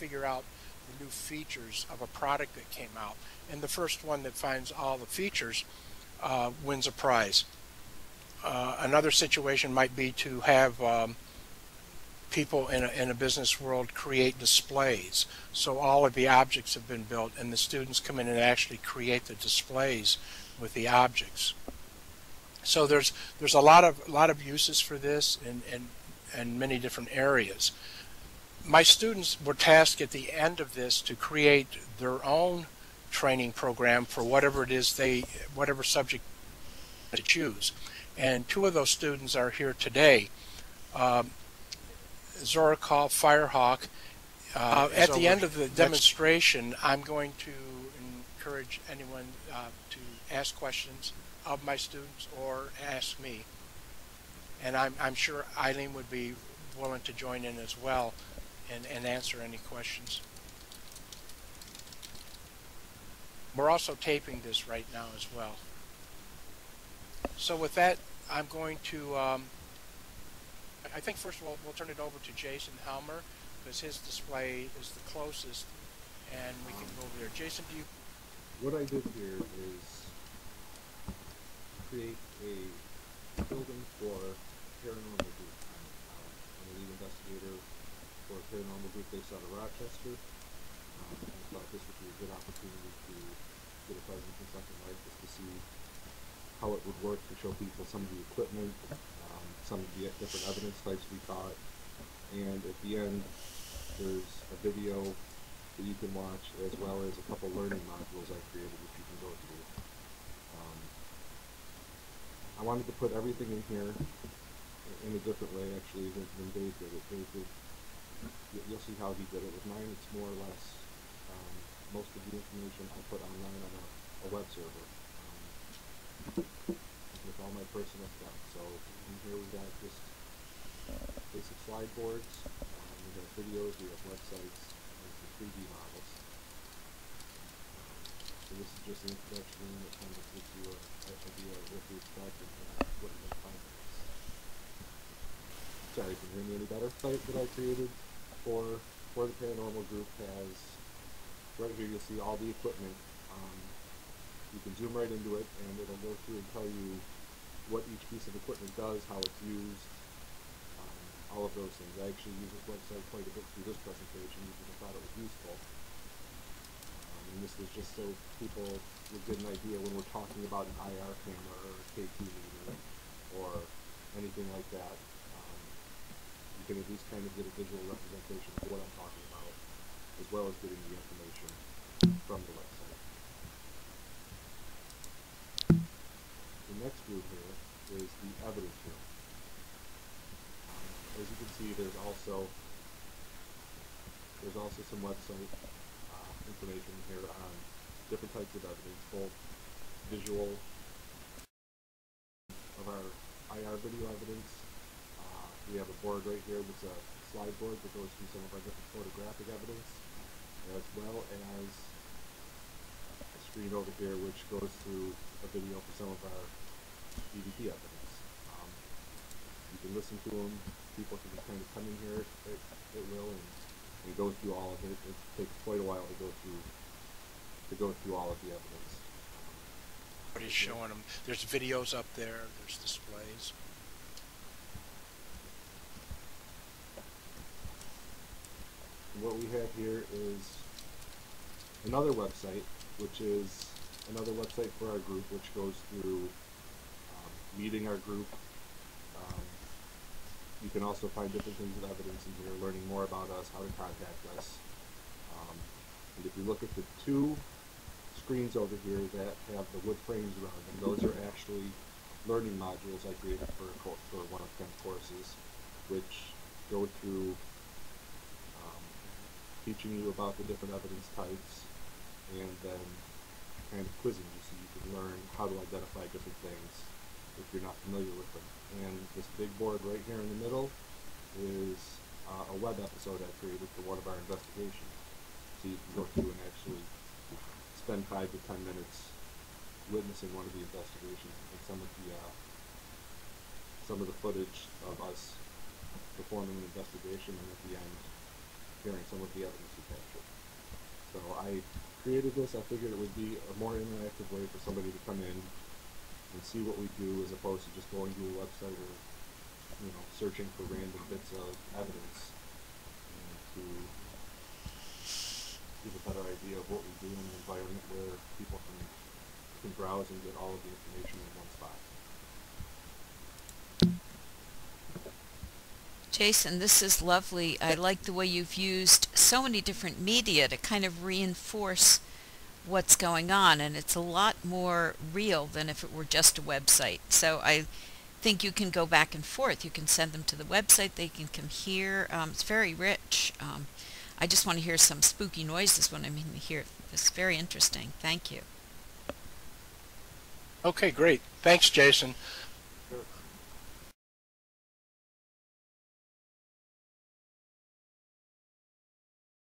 figure out the new features of a product that came out. And the first one that finds all the features wins a prize. Another situation might be to have people in a business world create displays. So all of the objects have been built and the students come in and actually create the displays with the objects. So there's a lot of uses for this in many different areas. My students were tasked at the end of this to create their own training program for whatever it is whatever subject to choose. And two of those students are here today. Zorikov, Firehawk. At the end of the demonstration, I'm going to encourage anyone to ask questions of my students or ask me. And I'm sure Eileen would be willing to join in as well and answer any questions. We're also taping this right now as well. So with that, I'm going to, I think first of all, we'll turn it over to Jason Helmer, because his display is the closest, and we can go over there. Jason, do you? What I did here is create a building for paranormal group. I'm a lead investigator for a paranormal group based out of Rochester. I thought this would be a good opportunity to get a presence in something like this to see how it would work, to show people some of the equipment, some of the different evidence types we taught, and at the end there's a video that you can watch as well as a couple learning modules I created which you can go through. I wanted to put everything in here in a different way actually than Dave did it. Dave did, you'll see how he did it. With mine it's more or less most of the information I put online on a web server. With all my personal stuff. So in here we got just basic slide boards, we have videos, we have websites, and some 3D models. So this is just an introduction that kind of gives you an idea of what to expect and what you're going to find in this. Sorry, can you hear me any better? The site that I created for the paranormal group has, right here you'll see all the equipment. You can zoom right into it and it'll go through and tell you what each piece of equipment does, how it's used, all of those things. I actually use this website quite a bit through this presentation because I thought it was useful. And this is just so people will get an idea when we're talking about an IR camera or a K2 meter or anything like that. You can at least kind of get a visual representation of what I'm talking about, as well as getting the information from the website. The next room here is the evidence room. As you can see, there's also some website information here on different types of evidence, both visual of our IR video evidence. We have a board right here that's a slide board that goes through some of our different photographic evidence, as well as a screen over here which goes through a video for some of our EVP evidence. You can listen to them. People can just kind of come in here at will and go through all of it. It takes quite a while to go through all of the evidence. What he's showing them. There's videos up there. There's displays. And what we have here is another website, which is another website for our group, which goes through meeting our group. You can also find different things of evidence in here, learning more about us, how to contact us. And if you look at the two screens over here that have the wood frames around them, those are actually learning modules I created for one of Ken's courses, which go through teaching you about the different evidence types and then kind of quizzing you so you can learn how to identify different things if you're not familiar with them. And this big board right here in the middle is a web episode I created for one of our investigations. So you can go through and actually spend 5 to 10 minutes witnessing one of the investigations and some of the footage of us performing an investigation, and at the end comparing some of the evidence you captured. So I created this. I figured it would be a more interactive way for somebody to come in and see what we do, as opposed to just going to a website or, you know, searching for random bits of evidence, and to give a better idea of what we do in an environment where people can browse and get all of the information in one spot. Jason, this is lovely. I like the way you've used so many different media to kind of reinforce what's going on, and it's a lot more real than if it were just a website. So I think you can go back and forth. You can send them to the website, they can come here. It's very rich. I just want to hear some spooky noises when I'm in here. It's very interesting. Thank you. Okay, great. Thanks, Jason.